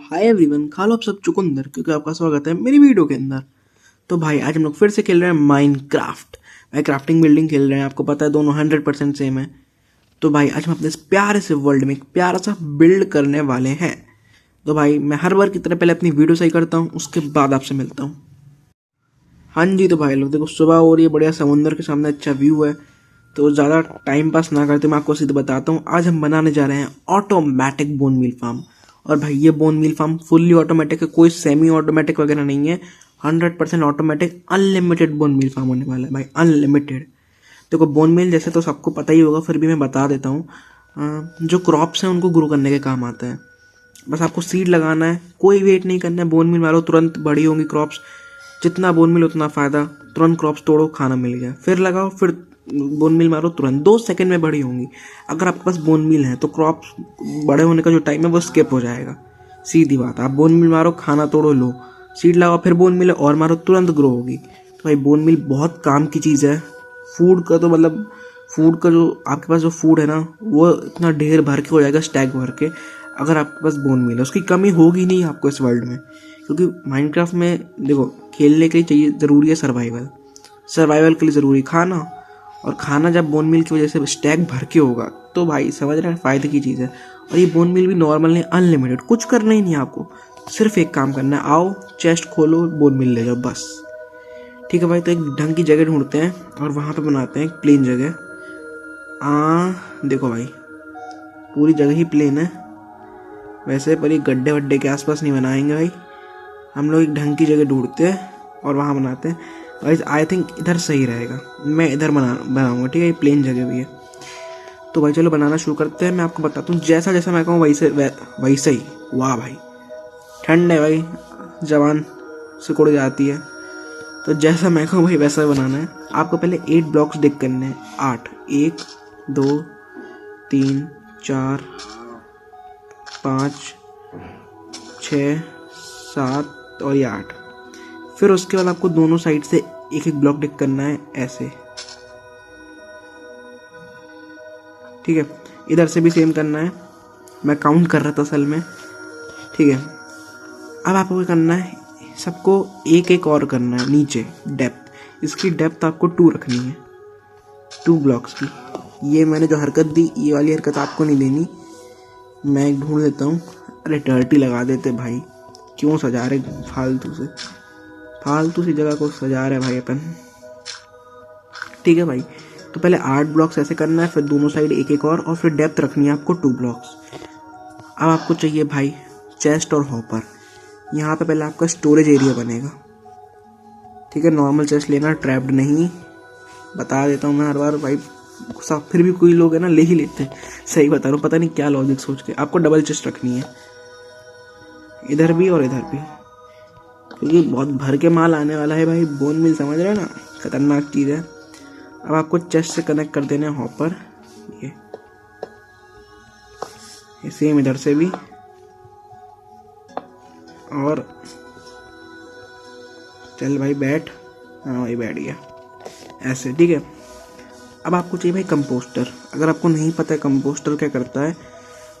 Hi everyone, खा लो आप सब चुकंदर क्योंकि आपका स्वागत है मेरी वीडियो के अंदर। तो भाई आज हम लोग फिर से खेल रहे हैं माइनक्राफ्ट। भाई क्राफ्टिंग बिल्डिंग खेल रहे हैं, आपको पता है दोनों 100% सेम है। तो भाई आज हम अपने इस प्यारे से वर्ल्ड में एक प्यारा सा बिल्ड करने वाले हैं। तो भाई मैं हर बार की तरह पहले अपनी वीडियो सही करता हूँ, उसके बाद आपसे मिलता हूँ। हाँ जी, तो भाई लोग देखो सुबह हो रही है, बढ़िया समुंदर के सामने अच्छा व्यू है। तो ज़्यादा टाइम पास ना करते मैं आपको सीधे बताता हूँ, आज हम बनाने जा रहे हैं ऑटोमेटिक बोन मील फार्म। और भाई ये bone meal farm fully automatic है, कोई सेमी ऑटोमेटिक वगैरह नहीं है। 100% automatic unlimited bone meal farm होने वाला है भाई, अनलिमिटेड। देखो बोन मील जैसे तो सबको पता ही होगा, फिर भी मैं बता देता हूँ। जो क्रॉप्स हैं उनको ग्रो करने के काम आता है। बस आपको सीड लगाना है, कोई वेट नहीं करना है। बोन मील मारो, तुरंत बड़ी होंगी क्रॉप्स। जितना बोन मिल उतना फ़ायदा, तुरंत क्रॉप्स तोड़ो, खाना मिल गया। फिर लगाओ, फिर बोन मिल मारो, तुरंत 2 सेकंड में बड़ी होंगी। अगर आपके पास बोन मिल है तो क्रॉप्स बड़े होने का जो टाइम है वो स्किप हो जाएगा। सीधी बात, आप बोन मिल मारो, खाना तोड़ो, लो सीड लगाओ, फिर बोन मिल और मारो, तुरंत ग्रो होगी। तो भाई बोन मिल बहुत काम की चीज़ है। फूड का तो मतलब फूड का जो आपके पास जो फूड है ना, वो इतना ढेर भर के हो जाएगा, स्टैक भर के। अगर आपके पास बोन मिल है, उसकी कमी होगी नहीं आपको इस वर्ल्ड में। क्योंकि माइनक्राफ्ट में देखो खेलने के लिए चाहिए, ज़रूरी है सर्वाइवल। सर्वाइवल के लिए ज़रूरी खाना, और खाना जब बोन मिल की वजह से स्टैक भर के होगा तो भाई समझ रहे हैं, फ़ायदे की चीज़ है। और ये बोन मिल भी नॉर्मल नहीं, अनलिमिटेड। कुछ करना ही नहीं आपको, सिर्फ एक काम करना है, आओ चेस्ट खोलो, बोन मिल ले जाओ, बस। ठीक है भाई, तो एक ढंग की जगह ढूंढते हैं और वहाँ पे बनाते हैं एक प्लेन जगह। देखो भाई पूरी जगह ही प्लेन है वैसे, पर ये गड्ढे वड्ढे के आसपास नहीं बनाएंगे भाई। हम लोग एक ढंग की जगह ढूंढते हैं और वहाँ बनाते हैं। गाइस आई थिंक इधर सही रहेगा, मैं इधर बनाऊंगा। ठीक है, ये प्लेन जगह भी है। तो भाई चलो बनाना शुरू करते हैं। मैं आपको बताता हूँ, जैसा जैसा मैं कहूँ वैसे ही। वाह भाई ठंड है भाई, जवान सिकुड़ जाती है। तो जैसा मैं कहूँ भाई वैसा बनाना है। आपको पहले 8 ब्लॉक्स डिग करने हैं। 8, 1 2 3 4 5 6 7 और ये 8। फिर उसके बाद आपको दोनों साइड से एक एक ब्लॉक डिग करना है ऐसे। ठीक है, इधर से भी सेम करना है। मैं काउंट कर रहा था असल में। ठीक है, अब आपको क्या करना है, सबको एक एक और करना है। नीचे डेप्थ, इसकी डेप्थ आपको 2 रखनी है, 2 ब्लॉक्स की। ये मैंने जो हरकत दी, ये वाली हरकत आपको नहीं देनी। मैं एक ढूंढ लेता हूँ। अरे डर्टी लगा देते भाई, क्यों सजा रहे फालतू सी जगह को सजा रहे भाई अपन। ठीक है भाई, तो पहले 8 ब्लॉक्स ऐसे करना है, फिर दोनों साइड एक एक और फिर डेप्थ रखनी है आपको 2 ब्लॉक्स। अब आपको चाहिए भाई चेस्ट और हॉपर। यहाँ पे पहले आपका स्टोरेज एरिया बनेगा। ठीक है, नॉर्मल चेस्ट लेना, ट्रैप्ड नहीं। बता देता हूँ मैं हर बार भाई, सब फिर भी कोई लोग है ना ले ही लेते हैं। सही बता रहा हूँ, पता नहीं क्या लॉजिक सोच के। आपको डबल चेस्ट रखनी है, इधर भी और इधर भी, क्योंकि बहुत भर के माल आने वाला है भाई। बोन मिल समझ रहे हैं ना, खतरनाक चीज़ है। अब आपको चेस्ट से कनेक्ट कर देना है हॉपर। ये सेम इधर से भी, और चल भाई बैठ। हाँ भाई बैठ गया ऐसे। ठीक है, अब आपको चाहिए भाई कंपोस्टर। अगर आपको नहीं पता है कंपोस्टर क्या करता है,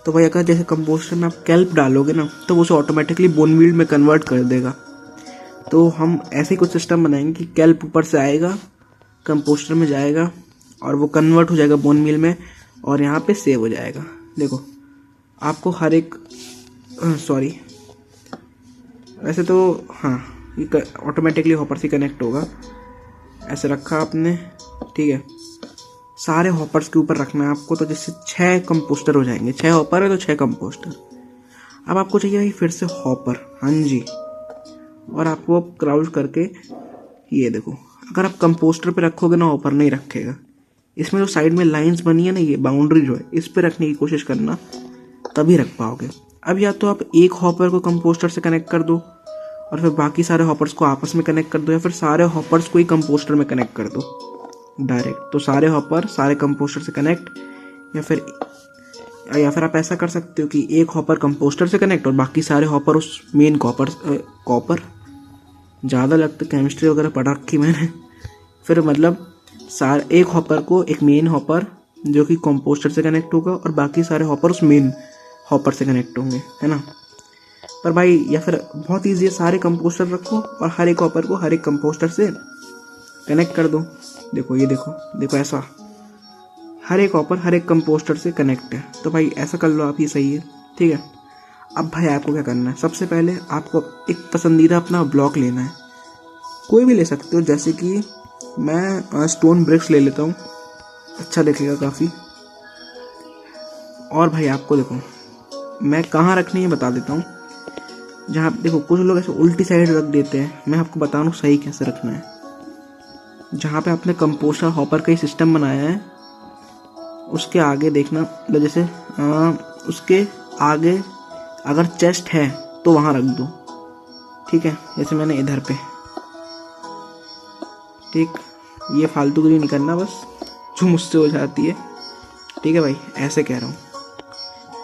तो भाई अगर जैसे कंपोस्टर में आप कैल्प डालोगे ना, तो वो उसे ऑटोमेटिकली बोन मील में कन्वर्ट कर देगा। तो हम ऐसे ही कुछ सिस्टम बनाएंगे कि कैल्प ऊपर से आएगा, कंपोस्टर में जाएगा और वो कन्वर्ट हो जाएगा बोन मील में, और यहाँ पे सेव हो जाएगा। देखो आपको हर एक सॉरी वैसे तो हाँ, ये ऑटोमेटिकली हॉपर से कनेक्ट होगा। ऐसे रखा आपने। ठीक है, सारे हॉपर्स के ऊपर रखना है आपको, तो जिससे 6 कंपोस्टर हो जाएंगे। 6 हॉपर है तो 6 कंपोस्टर। अब आपको चाहिए भाई फिर से हॉपर। हाँ जी, और आपको क्राउच करके ये देखो, अगर आप कंपोस्टर पे रखोगे ना, हॉपर नहीं रखेगा। इसमें जो साइड में लाइंस बनी है ना, ये बाउंड्री जो है, इस पे रखने की कोशिश करना, तभी रख पाओगे। अब या तो आप एक हॉपर को कंपोस्टर से कनेक्ट कर दो और फिर बाकी सारे हॉपर्स को आपस में कनेक्ट कर दो, या फिर सारे हॉपर्स को ही कंपोस्टर में कनेक्ट कर दो डायरेक्ट। तो सारे हॉपर सारे कंपोस्टर से कनेक्ट, या फिर आप ऐसा कर सकते हो कि एक हॉपर कंपोस्टर से कनेक्ट और बाकी सारे हॉपर उस मेन कॉपर ज़्यादा लगता, केमिस्ट्री वगैरह पढ़ रखी मैंने। फिर मतलब एक हॉपर को एक मेन हॉपर जो कि कंपोस्टर से कनेक्ट होगा, और बाकी सारे हॉपर उस मेन हॉपर से कनेक्ट होंगे, है ना। पर भाई या फिर बहुत ईजी है, सारे कंपोस्टर रखो और हर एक हॉपर को हर एक कंपोस्टर से कनेक्ट कर दो। देखो ये देखो देखो ऐसा हर एक हॉपर हर एक कंपोस्टर से कनेक्ट है। तो भाई ऐसा कर लो आप, ये सही है। ठीक है, अब भाई आपको क्या करना है, सबसे पहले आपको एक पसंदीदा अपना ब्लॉक लेना है, कोई भी ले सकते हो। जैसे कि मैं स्टोन ब्रिक्स ले लेता हूँ, अच्छा दिखेगा काफ़ी। और भाई आपको देखो मैं कहाँ रखनी है बता देता हूँ। जहाँ देखो कुछ लोग ऐसे उल्टी साइड रख देते हैं, मैं आपको बता रहा हूँ सही कैसे रखना है। जहाँ पे आपने कंपोस्टर हॉपर का ही सिस्टम बनाया है उसके आगे देखना, मतलब जैसे उसके आगे अगर चेस्ट है तो वहाँ रख दो। ठीक है, जैसे मैंने इधर पे, ठीक, ये फालतूगिरी नहीं करना बस जो मुझसे हो जाती है। ठीक है भाई, ऐसे कह रहा हूँ।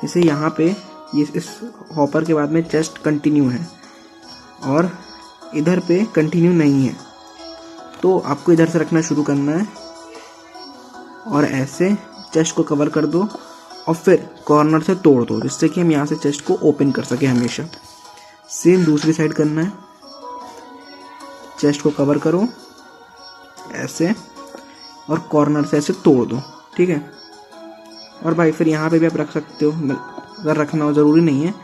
जैसे यहाँ पे ये इस हॉपर के बाद में चेस्ट कंटिन्यू है और इधर पे कंटिन्यू नहीं है, तो आपको इधर से रखना शुरू करना है और ऐसे चेस्ट को कवर कर दो और फिर कॉर्नर से तोड़ दो, जिससे कि हम यहाँ से चेस्ट को ओपन कर सके हमेशा। सेम दूसरी साइड करना है, चेस्ट को कवर करो ऐसे और कॉर्नर से ऐसे तोड़ दो। ठीक है, और भाई फिर यहाँ पे भी आप रख सकते हो, अगर रखना हो, ज़रूरी नहीं है,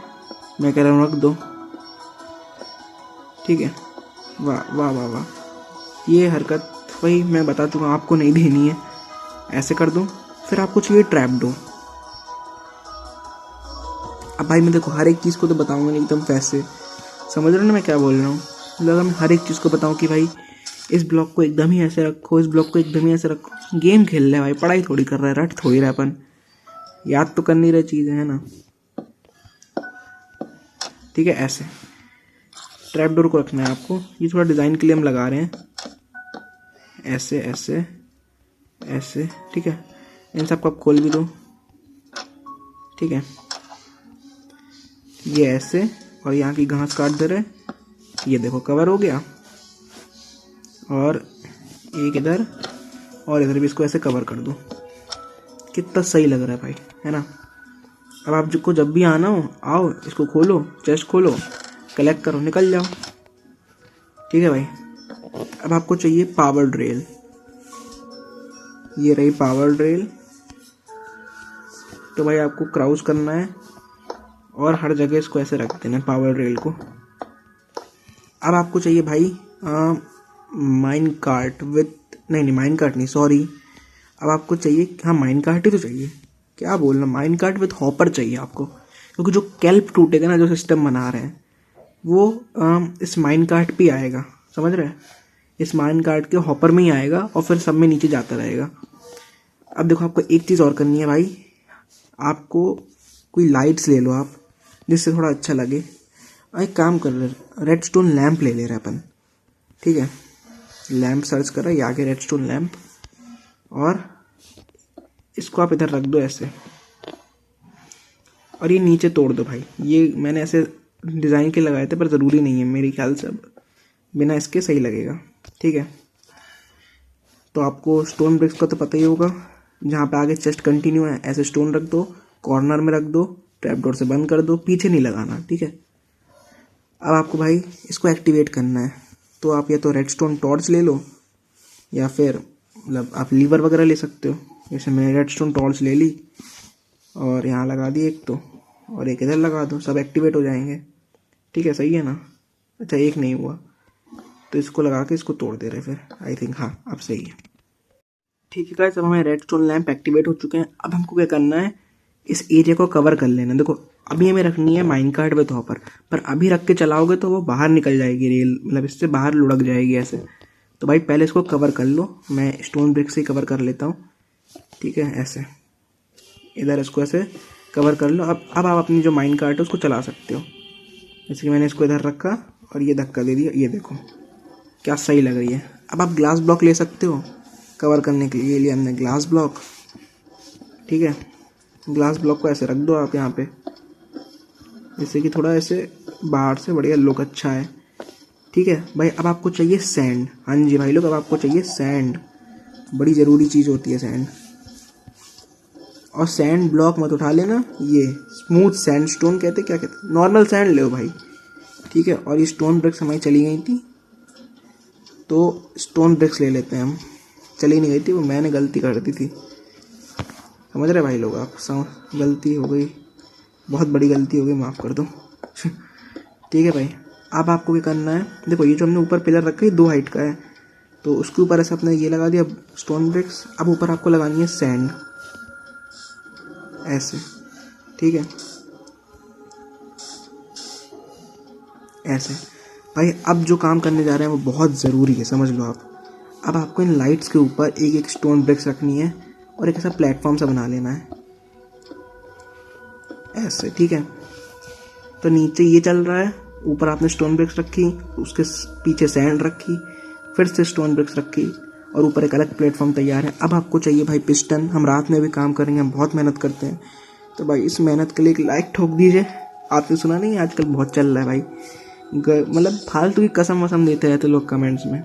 मैं कह रहा हूँ रख दो। ठीक है, वाह वाह वाह वाह, ये हरकत वही मैं बता चुका हूँ, आपको नहीं देनी है। ऐसे कर दो, फिर आपको चाहिए ट्रैप डोर। अब भाई मैं देखो हर एक चीज़ को तो बताऊँगा नहीं एकदम वैसे, समझ रहे हो ना मैं क्या बोल रहा हूँ। मतलब मैं हर एक चीज़ को बताऊँ कि भाई इस ब्लॉक को एकदम ही ऐसे रखो, इस ब्लॉक को एकदम ही ऐसे रखो। गेम खेल रहा है भाई, पढ़ाई थोड़ी कर रहा है, रट थोड़ी रहा है अपन, याद तो कर नहीं रहे चीज़ें, है ना। ठीक है, ऐसे ट्रैप डोर को रखना है आपको। ये थोड़ा डिज़ाइन के लिए हम लगा रहे हैं, ऐसे ऐसे ऐसे। ठीक है, इन सबको आप खोल भी दो। ठीक है, ये ऐसे, और यहाँ की घास काट दे रहे, ये देखो कवर हो गया। और एक इधर और इधर भी इसको ऐसे कवर कर दो। कितना सही लग रहा है भाई, है ना। अब आप जिसको जब भी आना हो आओ, इसको खोलो, चेस्ट खोलो, कलेक्ट करो, निकल जाओ। ठीक है भाई, अब आपको चाहिए पावर ड्रिल। ये रही पावर ड्रिल। तो भाई आपको क्राउच करना है और हर जगह इसको ऐसे रख देना है पावर ड्रिल को। अब आपको चाहिए भाई माइन कार्ट विथ, नहीं माइन कार्ट नहीं, सॉरी, अब आपको चाहिए, हाँ माइन कार्ट ही तो चाहिए, क्या बोलना, माइन कार्ट विथ हॉपर चाहिए आपको। क्योंकि जो कैल्प टूटेगा ना, जो सिस्टम बना रहे हैं वो इस माइन कार्ट पे आएगा, समझ रहे हैं, इस माइन कार्ट के हॉपर में ही आएगा और फिर सब में नीचे जाता रहेगा। अब देखो आपको एक चीज़ और करनी है भाई, आपको कोई लाइट्स ले लो आप, जिससे थोड़ा अच्छा लगे। एक काम कर रहे, रेडस्टोन लैम्प ले ले रहे अपन। ठीक है, लैम्प सर्च कर रहा है, ये आगे रेडस्टोन लैम्प, और इसको आप इधर रख दो ऐसे, और ये नीचे तोड़ दो भाई। ये मैंने ऐसे डिज़ाइन के लगाए थे पर ज़रूरी नहीं है, मेरे ख्याल से अब बिना इसके सही लगेगा। ठीक है, तो आपको स्टोन ब्रिक्स का तो पता ही होगा, जहाँ पे आगे चेस्ट कंटिन्यू है ऐसे स्टोन रख दो, कॉर्नर में रख दो, ट्रैप डोर से बंद कर दो, पीछे नहीं लगाना। ठीक है, अब आपको भाई इसको एक्टिवेट करना है, तो आप या तो रेडस्टोन टॉर्च ले लो या फिर मतलब आप लीवर वगैरह ले सकते हो। जैसे मैंने रेडस्टोन टॉर्च ले ली और यहाँ लगा दी एक, तो और एक इधर लगा दो, सब एक्टिवेट हो जाएंगे। ठीक है, सही है ना। अच्छा एक नहीं हुआ तो इसको लगा के इसको तोड़ दे रहे फिर, आई थिंक, हाँ अब सही है। ठीक है गाइस, अब हमें रेडस्टोन लैंप एक्टिवेट हो चुके हैं। अब हमको क्या करना है, इस एरिया को कवर कर लेना। देखो अभी हमें रखनी है माइन कार्ट विद हॉपर, पर अभी रख के चलाओगे तो वो बाहर निकल जाएगी रेल, मतलब इससे बाहर लुढ़क जाएगी ऐसे। तो भाई पहले इसको कवर कर लो, मैं स्टोन ब्रिक से कवर कर लेता हूँ। ठीक है, ऐसे इधर इसको ऐसे कवर कर लो। अब आप अपनी जो माइन कार्ट है उसको चला सकते हो। जैसे कि मैंने इसको इधर रखा और ये धक्का दे दिया, ये देखो क्या सही लग रही है। अब आप ग्लास ब्लॉक ले सकते हो कवर करने के लिए, लिया हमने ग्लास ब्लॉक। ठीक है, ग्लास ब्लॉक को ऐसे रख दो आप यहाँ पे, जैसे कि थोड़ा ऐसे बाहर से बढ़िया लुक अच्छा है। ठीक है भाई, अब आपको चाहिए सैंड। हाँ जी भाई लोग, अब आपको चाहिए सैंड, बड़ी ज़रूरी चीज़ होती है सैंड। और सैंड ब्लॉक मत उठा लेना, ये स्मूथ सैंड स्टोन कहते, क्या कहते, नॉर्मल सैंड ले भाई, ठीक है। और ये स्टोन ब्रिक्स हमारी चली गई थी, तो स्टोन ब्रिक्स ले लेते हैं हम। चली नहीं गई थी, वो मैंने गलती कर दी थी, समझ रहे भाई लोग आप, गलती हो गई, बहुत बड़ी गलती हो गई, माफ़ कर दो। ठीक है भाई, अब आपको क्या करना है, देखो ये जो हमने ऊपर पिलर रखा है 2 हाइट का है, तो उसके ऊपर ऐसे अपने ये लगा दिया स्टोन ब्रिक्स। अब ऊपर आपको लगानी है सैंड, ऐसे, ठीक है, ऐसे भाई। अब जो काम करने जा रहे हैं वो बहुत ज़रूरी है, समझ लो आप। अब आपको इन लाइट्स के ऊपर एक एक स्टोन ब्रिक्स रखनी है और एक ऐसा प्लेटफॉर्म सा बना लेना है, ऐसे, ठीक है। तो नीचे ये चल रहा है, ऊपर आपने स्टोन ब्रिक्स रखी, उसके पीछे सैंड रखी, फिर से स्टोन ब्रिक्स रखी, और ऊपर एक अलग प्लेटफॉर्म तैयार है। अब आपको चाहिए भाई पिस्टन। हम रात में भी काम करेंगे, हम बहुत मेहनत करते हैं, तो भाई इस मेहनत के लिए एक लाइक ठोक दीजिए। आपने सुना नहीं, आजकल बहुत चल रहा है भाई, मतलब फालतू की कसम वसम देते रहते लोग कमेंट्स में,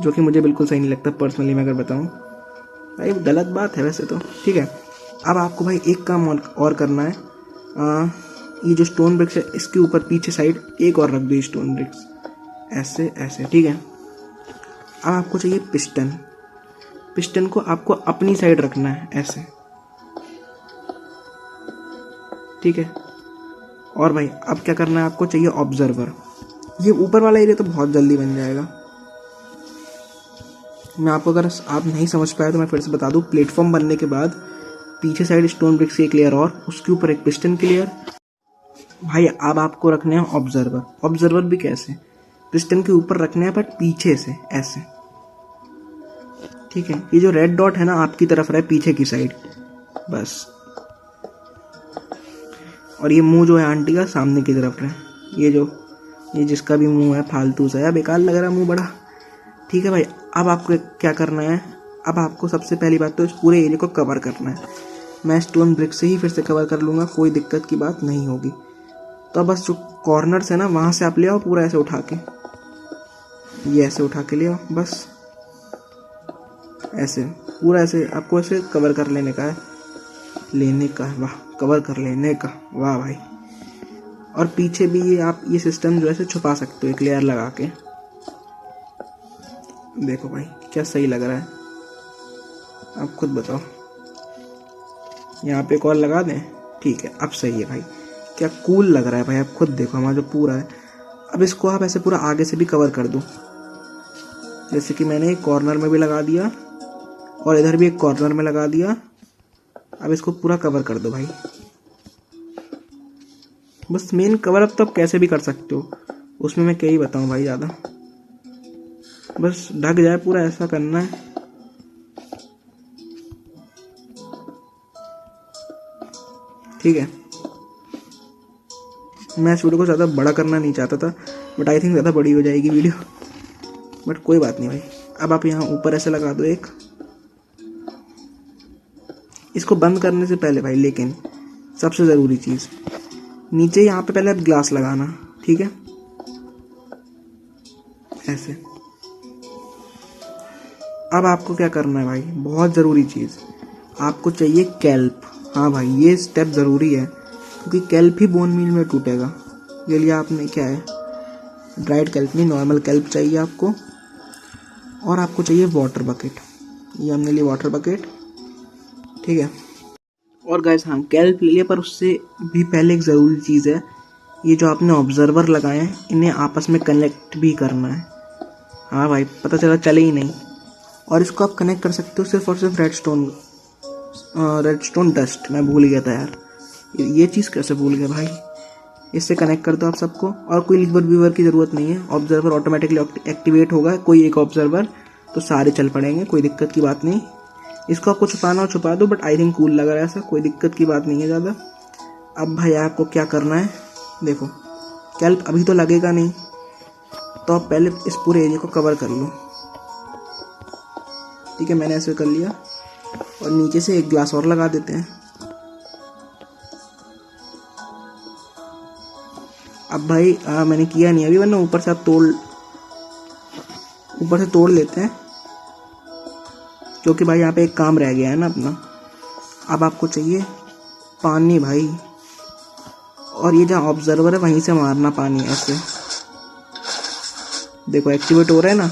जो कि मुझे बिल्कुल सही नहीं लगता पर्सनली, मैं अगर बताऊँ भाई, गलत बात है वैसे तो, ठीक है। अब आपको भाई एक काम और करना है, ये जो स्टोन ब्रिक्स है इसके ऊपर पीछे साइड एक और रख दो स्टोन ब्रिक्स, ऐसे ऐसे, ठीक है। अब आपको चाहिए पिस्टन। पिस्टन को आपको अपनी साइड रखना है, ऐसे, ठीक है। और भाई अब क्या करना है, आपको चाहिए ऑब्जर्वर। ये ऊपर वाला एरिया तो बहुत जल्दी बन जाएगा, मैं आपको, अगर आप नहीं समझ पाए तो मैं फिर से बता दूं। प्लेटफॉर्म बनने के बाद पीछे साइड स्टोन ब्रिक्स की एक लेयर और उसके ऊपर एक पिस्टन की लेयर। भाई अब आपको रखने हैं ऑब्जर्वर। ऑब्जर्वर भी कैसे, पिस्टन के ऊपर रखने हैं बट पीछे से, ऐसे, ठीक है। ये जो रेड डॉट है ना आपकी तरफ रहे, पीछे की साइड, बस। और ये मुंह जो है आंटी का सामने की तरफ रहे, ये जिसका भी मुंह है फालतू सा है, बेकार लग रहा है मुंह बड़ा, ठीक है भाई। अब आपको क्या करना है, अब आपको सबसे पहली बात तो इस पूरे एरिया को कवर करना है। मैं स्टोन ब्रिक से ही फिर से कवर कर लूँगा, कोई दिक्कत की बात नहीं होगी। तो बस जो कॉर्नर्स है ना वहाँ से आप ले आओ पूरा ऐसे उठा के, ये ऐसे उठा के ले आओ, बस ऐसे पूरा ऐसे आपको ऐसे कवर कर लेने का है, वाह, कवर कर लेने का, वाह भाई। और पीछे भी ये आप ये सिस्टम जो है छुपा सकते हो एक लेयर लगा के, देखो भाई क्या सही लग रहा है, आप खुद बताओ। यहाँ पे एक और लगा दें, ठीक है, अब सही है भाई, क्या कूल लग रहा है भाई, आप खुद देखो हमारा जो पूरा है। अब इसको आप ऐसे पूरा आगे से भी कवर कर दो, जैसे कि मैंने एक कॉर्नर में भी लगा दिया और इधर भी एक कॉर्नर में लगा दिया। अब इसको पूरा कवर कर दो भाई, बस मेन कवर अप तो आप कैसे भी कर सकते हो, उसमें मैं क्या ही बताऊँ भाई ज़्यादा, बस ढक जाए पूरा, ऐसा करना है। ठीक है, मैं इस वीडियो को ज़्यादा बड़ा करना नहीं चाहता था, बट आई थिंक ज़्यादा बड़ी हो जाएगी वीडियो, बट कोई बात नहीं भाई। अब आप यहाँ ऊपर ऐसे लगा दो एक, इसको बंद करने से पहले भाई लेकिन सबसे ज़रूरी चीज़, नीचे यहाँ पे पहले आप ग्लास लगाना, ठीक है, ऐसे। अब आपको क्या करना है भाई, बहुत ज़रूरी चीज़, आपको चाहिए कैल्प। हाँ भाई ये स्टेप ज़रूरी है, क्योंकि कैल्प ही बोन मील में टूटेगा। ये लिया आपने, क्या है, ड्राइड कैल्प नहीं, नॉर्मल कैल्प चाहिए आपको। और आपको चाहिए वाटर बकेट, ये हमने लिया वाटर बकेट, ठीक है। और गाइस हाँ, कैल्प ले लिया, पर उससे भी पहले एक ज़रूरी चीज़ है, ये जो आपने ऑब्जर्वर लगाए हैं इन्हें आपस में कनेक्ट भी करना है। हाँ भाई, पता चला चले ही नहीं। और इसको आप कनेक्ट कर सकते हो सिर्फ और सिर्फ रेडस्टोन डस्ट, मैं भूल गया था यार, ये चीज़ कैसे भूल गया भाई। इससे कनेक्ट कर दो आप सबको, और कोई लिवर व्यूवर की ज़रूरत नहीं है, ऑब्जर्वर ऑटोमेटिकली एक्टिवेट होगा। कोई एक ऑब्जर्वर तो सारे चल पड़ेंगे, कोई दिक्कत की बात नहीं। इसको आपको छुपाना हो छुपा दो, बट आई थिंक कूल लग रहा है ऐसा, कोई दिक्कत की बात नहीं है ज़्यादा। अब भाई आपको क्या करना है, देखो कैल्प अभी तो लगेगा नहीं, तो आप पहले इस पूरे एरिया को कवर कर लो, ठीक है। मैंने ऐसे कर लिया, और नीचे से एक ग्लास और लगा देते हैं। अब भाई मैंने किया नहीं अभी, वरना ऊपर से तोड़ लेते हैं, क्योंकि भाई यहाँ पे एक काम रह गया है ना अपना, अब आपको चाहिए पानी भाई, और ये जहाँ ऑब्जर्वर है वहीं से मारना पानी ऐसे, देखो एक्टिवेट हो रहा है ना,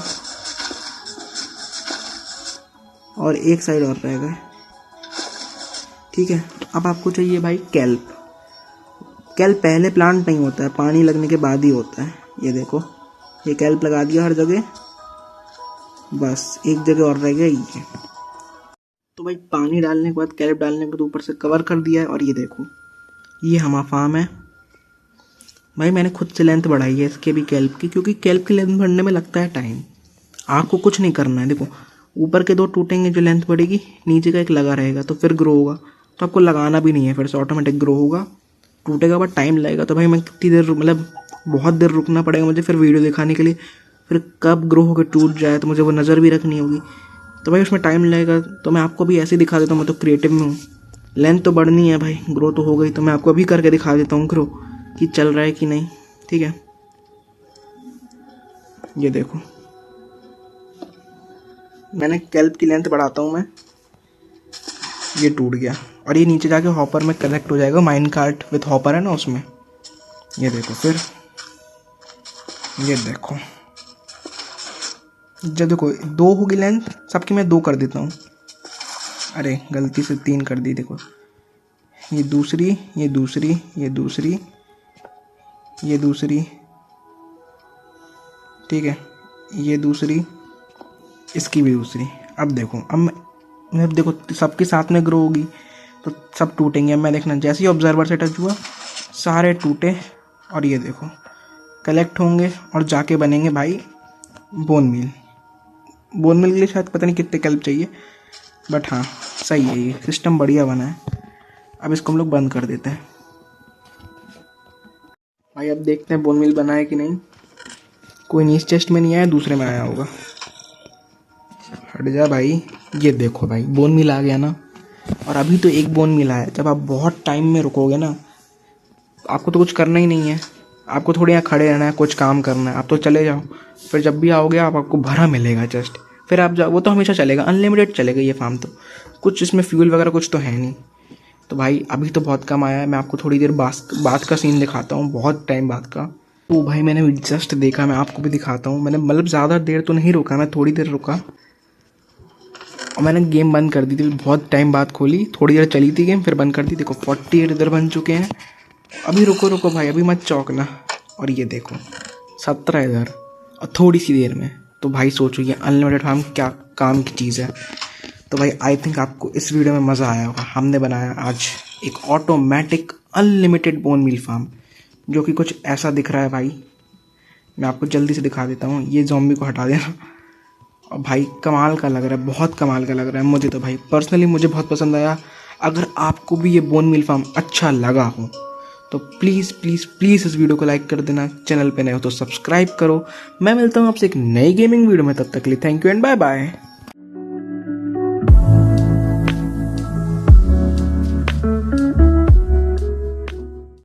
और एक साइड और रहेगा, ठीक है। अब आपको चाहिए भाई कैल्प। कैल्प पहले प्लांट नहीं होता है, पानी लगने के बाद ही होता है। ये देखो, ये कैल्प लगा दिया हर जगह, बस एक जगह और रह गया ये। तो भाई पानी डालने के बाद, कैल्प डालने के बाद ऊपर से कवर कर दिया है, और ये देखो ये हमारा फार्म है भाई। मैंने खुद से लेंथ बढ़ाई है इसके भी कैल्प की, क्योंकि कैल्प की लेंथ बढ़ने में लगता है टाइम। आपको कुछ नहीं करना है, देखो ऊपर के 2 टूटेंगे जो लेंथ बढ़ेगी, नीचे का एक लगा रहेगा तो फिर ग्रो होगा। तो आपको लगाना भी नहीं है, फिर से ऑटोमेटिक ग्रो होगा। टूटेगा बट टाइम लगेगा, तो भाई मैं कितनी देर, मतलब बहुत देर रुकना पड़ेगा मुझे फिर वीडियो दिखाने के लिए। फिर कब ग्रो होकर टूट जाए तो मुझे वो नज़र भी रखनी होगी, तो भाई उसमें टाइम लगेगा। तो मैं आपको भी ऐसे ही दिखा देता हूँ, मैं तो क्रिएटिव में हूँ। लेंथ तो बढ़नी है भाई, ग्रो तो हो गई, तो मैं आपको अभी करके दिखा देता हूँ ग्रो कि चल रहा है कि नहीं, ठीक है। ये देखो मैंने कैल्प की लेंथ बढ़ाता हूँ मैं, ये टूट गया, और ये नीचे जाके हॉपर में कनेक्ट हो जाएगा। माइन कार्ट विथ हॉपर है ना उसमें, ये देखो। फिर ये देखो, जब देखो 2 होगी लेंथ सबकी, मैं 2 कर देता हूँ, अरे गलती से 3 कर दी। देखो ये दूसरी, ये दूसरी, ये दूसरी, ये दूसरी, ठीक है, ये दूसरी, इसकी भी दूसरी। अब देखो, अब देखो सबके साथ में ग्रो होगी तो सब टूटेंगे। मैं देखना, जैसे ही ऑब्जर्वर से टच हुआ सारे टूटे, और ये देखो कलेक्ट होंगे और जाके बनेंगे भाई बोन मील। बोन मील के लिए शायद पता नहीं कितने कैल्प चाहिए, बट हाँ सही है, ये सिस्टम बढ़िया बना है। अब इसको हम लोग बंद कर देते हैं भाई। अब देखते हैं बोन मील बना है कि नहीं। कोई नहीं, इस चेस्ट में नहीं आया, दूसरे में आया होगा। हट जा भाई। ये देखो भाई बोन मिल आ गया ना, और अभी तो एक बोन मिला है। जब आप बहुत टाइम में रुकोगे ना, आपको तो कुछ करना ही नहीं है, आपको थोड़ी यहाँ खड़े रहना है, कुछ काम करना है, आप तो चले जाओ। फिर जब भी आओगे आपको भरा मिलेगा जस्ट, फिर आप जाओ। वो तो हमेशा चलेगा, अनलिमिटेड चलेगा ये फार्म। तो कुछ इसमें फ्यूल वगैरह कुछ तो है नहीं। तो भाई अभी तो बहुत कम आया है, मैं आपको थोड़ी देर बाद का सीन दिखाता हूँ, बहुत टाइम बाद का। तो भाई मैंने जस्ट देखा, मैं आपको भी दिखाता हूँ। मैंने मतलब ज़्यादा देर तो नहीं रुका, मैं थोड़ी देर रुका और मैंने गेम बंद कर दी थी। बहुत टाइम बाद खोली, थोड़ी देर चली थी गेम, फिर बंद कर दी। देखो 48 इधर बन चुके हैं। अभी रुको भाई, अभी मत चौंकना। और ये देखो 17 इधर, और थोड़ी सी देर में। तो भाई सोचो ये अनलिमिटेड फार्म क्या काम की चीज़ है। तो भाई आई थिंक आपको इस वीडियो में मज़ा आया होगा। हमने बनाया आज एक automatic unlimited bone meal farm, जो कि कुछ ऐसा दिख रहा है भाई। मैं आपको जल्दी से दिखा देता हूँ, ये ज़ॉम्बी को हटा देना। और भाई कमाल का लग रहा है, बहुत कमाल का लग रहा है मुझे तो भाई पर्सनली, मुझे बहुत पसंद आया। अगर आपको भी ये बोन मील फार्म अच्छा लगा हो तो प्लीज़ प्लीज़ प्लीज़ इस वीडियो को लाइक कर देना। चैनल पे नए हो तो सब्सक्राइब करो। मैं मिलता हूँ आपसे एक नई गेमिंग वीडियो में, तब तक के लिए thank you and bye bye.